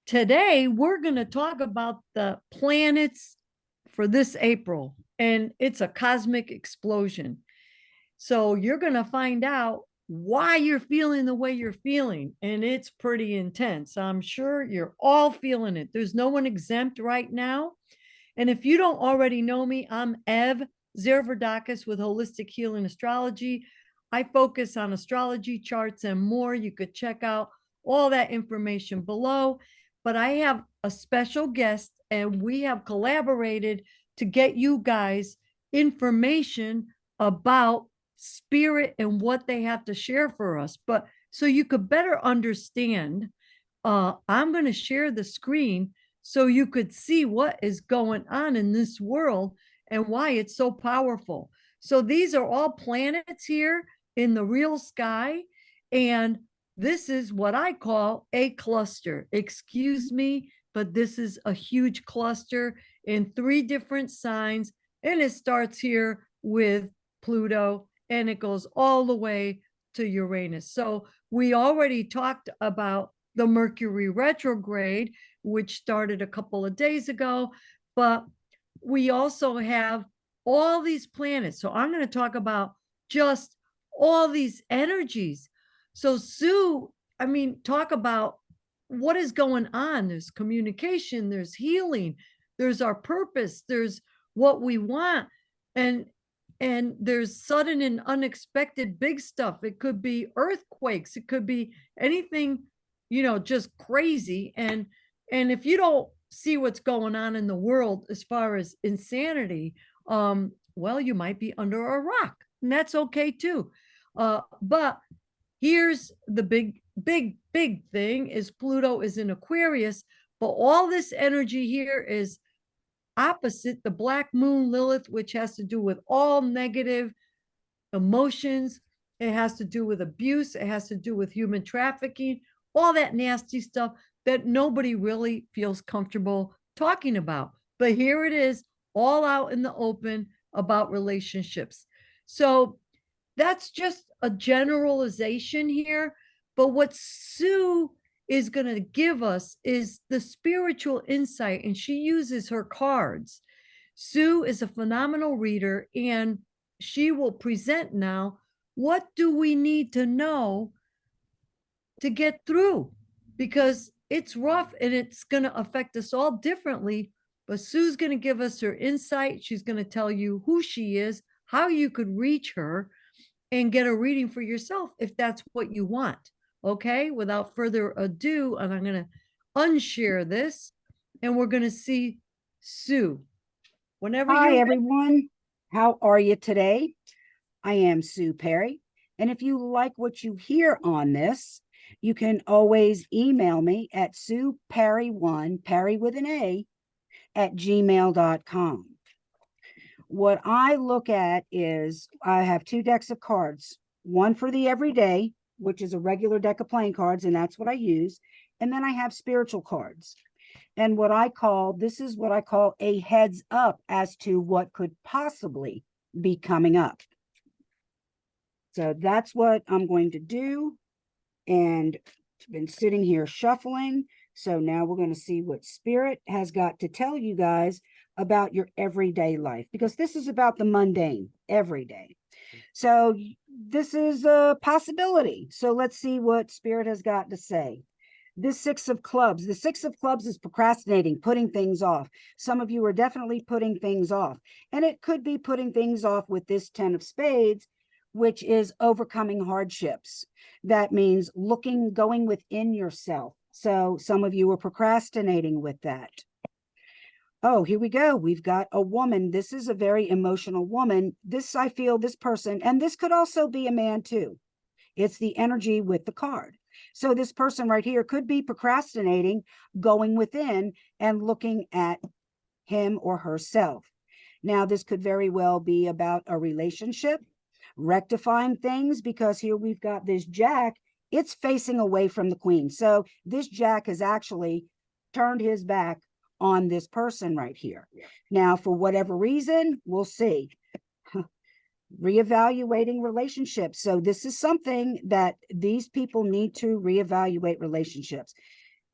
Today, we're going to talk about the planets for this April, and it's a cosmic explosion. So, you're going to find out why you're feeling the way you're feeling, and it's pretty intense. I'm sure you're all feeling it. There's no one exempt right now. And if you don't already know me, I'm Ev Zervoudakis with Holistic Healing Astrology. I focus on astrology charts and more. You could check out all that information below. But I have a special guest, and we have collaborated to get you guys information about spirit and what they have to share for us. But so you could better understand, I'm going to share the screen so you could see what is going on in this world and why it's so powerful. So these are all planets here in the real sky, and this is what I call a cluster. Excuse me, but this is a huge cluster in 3 different signs, and it starts here with Pluto and it goes all the way to Uranus. So we already talked about the Mercury retrograde, which started a couple of days ago, but we also have all these planets. So I'm going to talk about just all these energies. So, Sue, I mean, talk about what is going on. There's communication, there's healing, there's our purpose, there's what we want. And there's sudden and unexpected big stuff. It could be earthquakes, it could be anything, just crazy. And if you don't see what's going on in the world as far as insanity, well, you might be under a rock, and that's okay too. But here's the big thing is Pluto is in Aquarius, but all this energy here is opposite the black moon Lilith, which has to do with all negative emotions. It has to do with abuse. It has to do with human trafficking, all that nasty stuff that nobody really feels comfortable talking about. But here it is, all out in the open about relationships. So that's just a generalization here. But what Sue is going to give us is the spiritual insight, and she uses her cards. Sue is a phenomenal reader, and she will present now what do we need to know to get through, because it's rough and it's going to affect us all differently. But Sue's going to give us her insight. She's going to tell you who she is, how you could reach her, and get a reading for yourself if that's what you want. Okay, without further ado, and I'm going to unshare this, and we're going to see Sue. Whenever Hi, you're everyone. How are you today? I am Sue Perry. And if you like what you hear on this, you can always email me at SuePerry1, Perry with an A, at gmail.com. What I look at is I have 2 decks of cards, one for the everyday, which is a regular deck of playing cards, and that's what I use. And then I have spiritual cards. And this is what I call a heads up as to what could possibly be coming up. So that's what I'm going to do. And I've been sitting here shuffling. So now we're going to see what Spirit has got to tell you guys about your everyday life, because this is about the mundane every day. So this is a possibility. So let's see what Spirit has got to say. This the 6 of clubs is procrastinating, putting things off. Some of you are definitely putting things off, and it could be putting things off with this 10 of spades, which is overcoming hardships. That means going within yourself. So some of you are procrastinating with that. Oh, here we go. We've got a woman. This is a very emotional woman. I feel this person, and this could also be a man too. It's the energy with the card. So this person right here could be procrastinating, going within and looking at him or herself. Now, this could very well be about a relationship, rectifying things, because here we've got this Jack. It's facing away from the Queen. So this Jack has actually turned his back on this person right here. Now, for whatever reason, we'll see. Reevaluating relationships. So this is something that these people need to reevaluate relationships.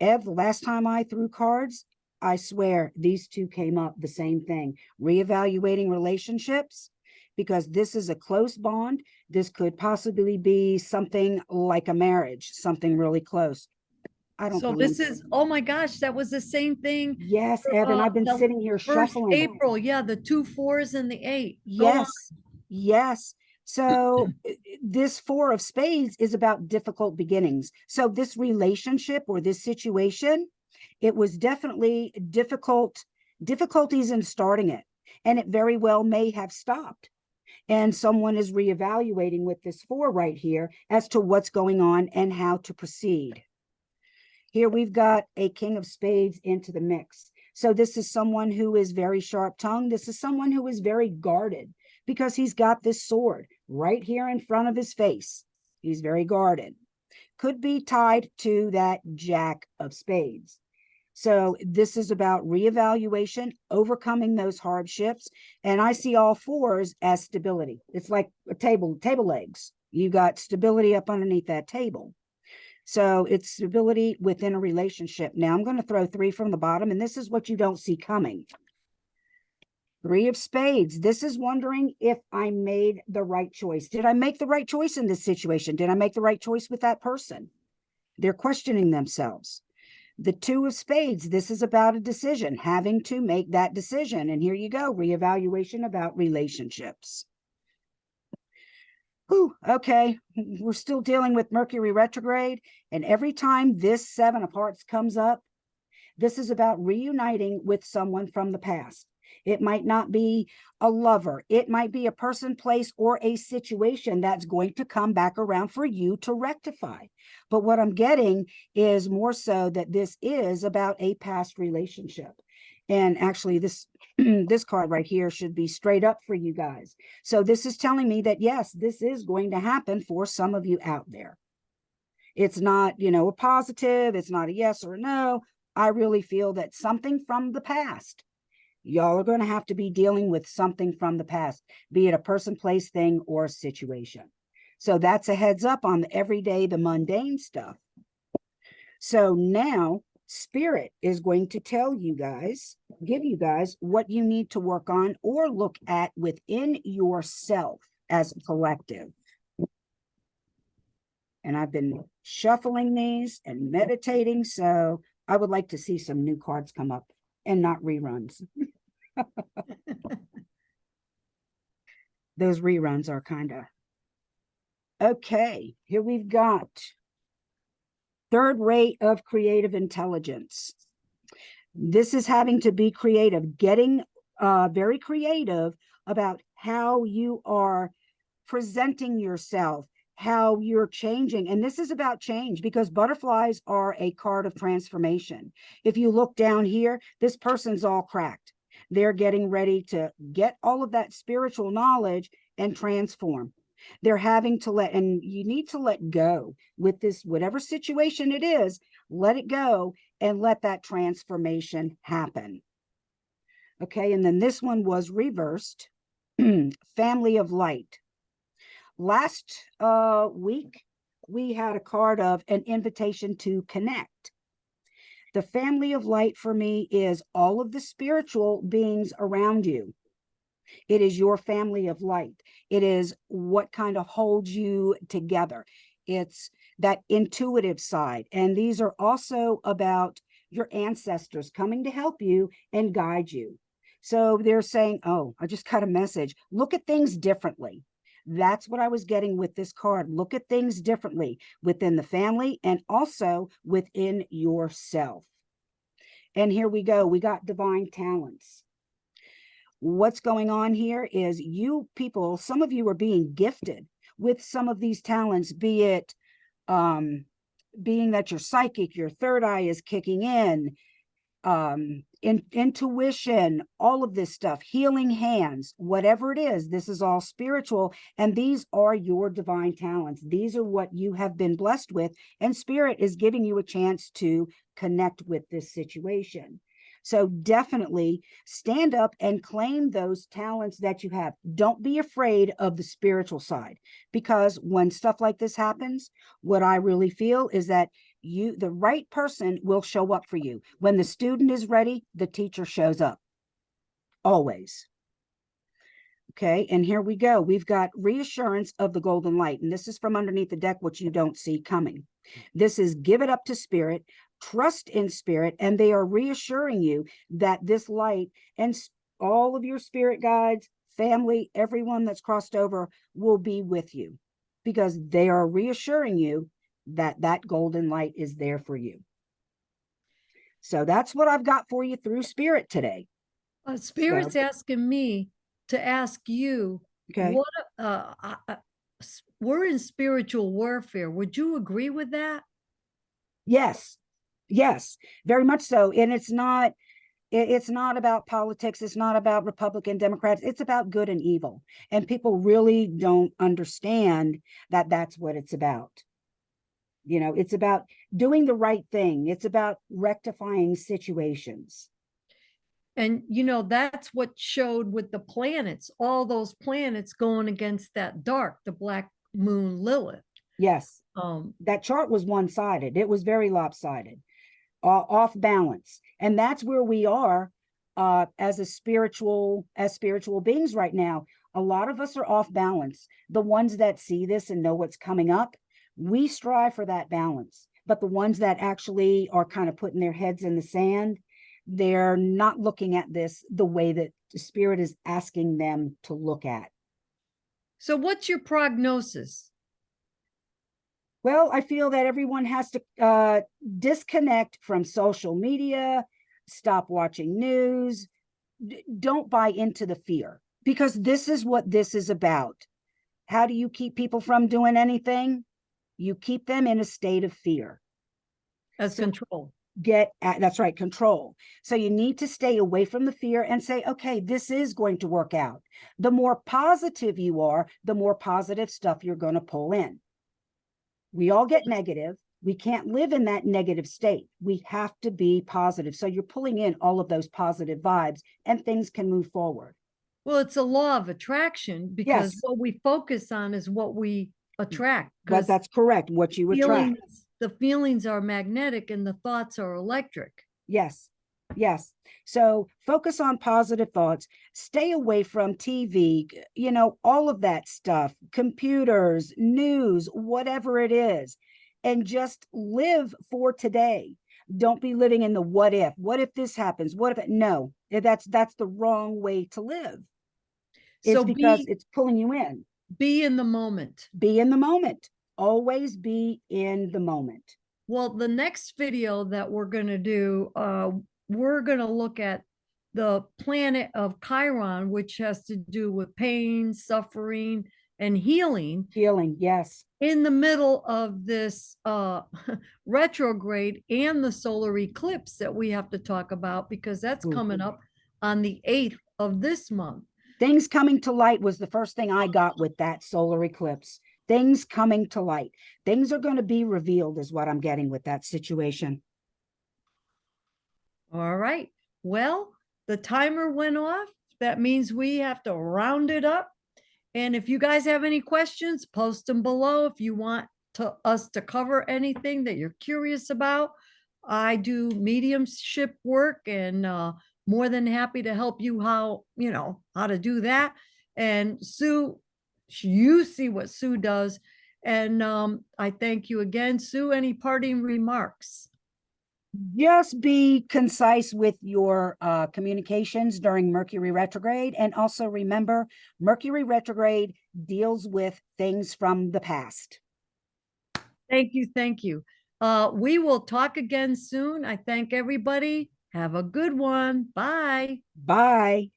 Ev, the last time I threw cards, I swear these two came up the same thing. Reevaluating relationships, because this is a close bond. This could possibly be something like a marriage, something really close. I don't So believe. this is, oh my gosh, that was the same thing. Yes, Evan, I've been The sitting here first shuffling. April, yeah, the 2 4s and the 8. Go on. Yes, yes. So this four of spades is about difficult beginnings. So this relationship or this situation, it was definitely difficulties in starting it, and it very well may have stopped. And someone is reevaluating with this four right here as to what's going on and how to proceed. Here we've got a king of spades into the mix. So this is someone who is very sharp-tongued. This is someone who is very guarded because he's got this sword right here in front of his face. He's very guarded. Could be tied to that jack of spades. So this is about reevaluation, overcoming those hardships. And I see all fours as stability. It's like a table legs. You got stability up underneath that table. So it's stability within a relationship. Now I'm going to throw three from the bottom, and this is what you don't see coming. Three of spades. This is wondering if I made the right choice. Did I make the right choice in this situation? Did I make the right choice with that person? They're questioning themselves. The two of spades. This is about a decision, having to make that decision. And here you go, reevaluation about relationships. Ooh, okay, we're still dealing with Mercury retrograde. And every time this seven of hearts comes up, this is about reuniting with someone from the past. It might not be a lover. It might be a person, place, or a situation that's going to come back around for you to rectify. But what I'm getting is more so that this is about a past relationship. And actually, this this card right here should be straight up for you guys. So this is telling me that, yes, this is going to happen for some of you out there. It's not, a positive. It's not a yes or a no. I really feel that something from the past, y'all are going to have to be dealing with something from the past, be it a person, place, thing, or situation. So that's a heads up on the everyday, the mundane stuff. So now Spirit is going to tell you guys, give you guys what you need to work on or look at within yourself as a collective. And I've been shuffling these and meditating, so I would like to see some new cards come up and not reruns. Those reruns are kind of okay. Here we've got third rate of creative intelligence. This is having to be creative, getting very creative about how you are presenting yourself, how you're changing. And this is about change because butterflies are a card of transformation. If you look down here, this person's all cracked. They're getting ready to get all of that spiritual knowledge and transform. They're having to and you need to let go with this, whatever situation it is, let it go and let that transformation happen. Okay, and then this one was reversed, family of light. Last week, we had a card of an invitation to connect. The family of light for me is all of the spiritual beings around you. It is your family of light. It is what kind of holds you together. It's that intuitive side. And these are also about your ancestors coming to help you and guide you. So they're saying, oh, I just got a message. Look at things differently. That's what I was getting with this card. Look at things differently within the family and also within yourself. And here we go. We got divine talents. What's going on here is you people, some of you are being gifted with some of these talents, be it being that you're psychic, your third eye is kicking in intuition, all of this stuff, healing hands, whatever it is, this is all spiritual. And these are your divine talents. These are what you have been blessed with. And Spirit is giving you a chance to connect with this situation. So definitely stand up and claim those talents that you have. Don't be afraid of the spiritual side, because when stuff like this happens, what I really feel is that the right person will show up for you. When the student is ready, the teacher shows up. Always. Okay, and here we go. We've got reassurance of the golden light, and this is from underneath the deck, which you don't see coming. This is give it up to spirit, trust in spirit, and they are reassuring you that this light and all of your spirit guides, family, everyone that's crossed over will be with you, because they are reassuring you that that golden light is there for you. So that's what I've got for you through spirit today. Spirit's asking me to ask you, Okay. what we're in spiritual warfare. Would you agree with that? Yes, yes, very much so. And it's not about politics. It's not about Republican, Democrats. It's about good and evil. And people really don't understand that that's what it's about. You know, it's about doing the right thing. It's about rectifying situations. And, you know, that's what showed with the planets, all those planets going against that dark, the black moon Lilith. Yes. That chart was one-sided. It was very lopsided, off balance. And that's where we are as spiritual beings right now. A lot of us are off balance. The ones that see this and know what's coming up, we strive for that balance. But the ones that actually are kind of putting their heads in the sand, they're not looking at this the way that the spirit is asking them to look at. So what's your prognosis? Well, I feel that everyone has to disconnect from social media, stop watching news, don't buy into the fear, because this is what this is about. How do you keep people from doing anything? You keep them in a state of fear. As control. That's right, control. So you need to stay away from the fear and say, okay, this is going to work out. The more positive you are, the more positive stuff you're going to pull in. We all get negative. We can't live in that negative state. We have to be positive. So you're pulling in all of those positive vibes and things can move forward. Well, it's a law of attraction, because what we focus on is what we attract. But that's correct. What you attract. The feelings are magnetic and the thoughts are electric. Yes. Yes. So focus on positive thoughts, stay away from TV, you know, all of that stuff, computers, news, whatever it is, and just live for today. Don't be living in the what if this happens? What if it, no, that's the wrong way to live. It's because it's pulling you in. Be in the moment. Be in the moment. Always be in the moment. Well, the next video that we're going to do, we're going to look at the planet of Chiron, which has to do with pain, suffering, and healing. Healing, yes. In the middle of this retrograde and the solar eclipse that we have to talk about, because that's coming up on the 8th of this month. Things coming to light was the first thing I got with that solar eclipse. Things coming to light. Things are going to be revealed is what I'm getting with that situation. All right. Well, the timer went off. That means we have to round it up. And if you guys have any questions, post them below. If you want us to cover anything that you're curious about, I do mediumship work, and more than happy to help you how to do that. And Sue, you see what Sue does. And I thank you again. Sue, any parting remarks? Just be concise with your communications during Mercury retrograde. And also remember, Mercury retrograde deals with things from the past. Thank you. Thank you. We will talk again soon. I thank everybody. Have a good one. Bye. Bye.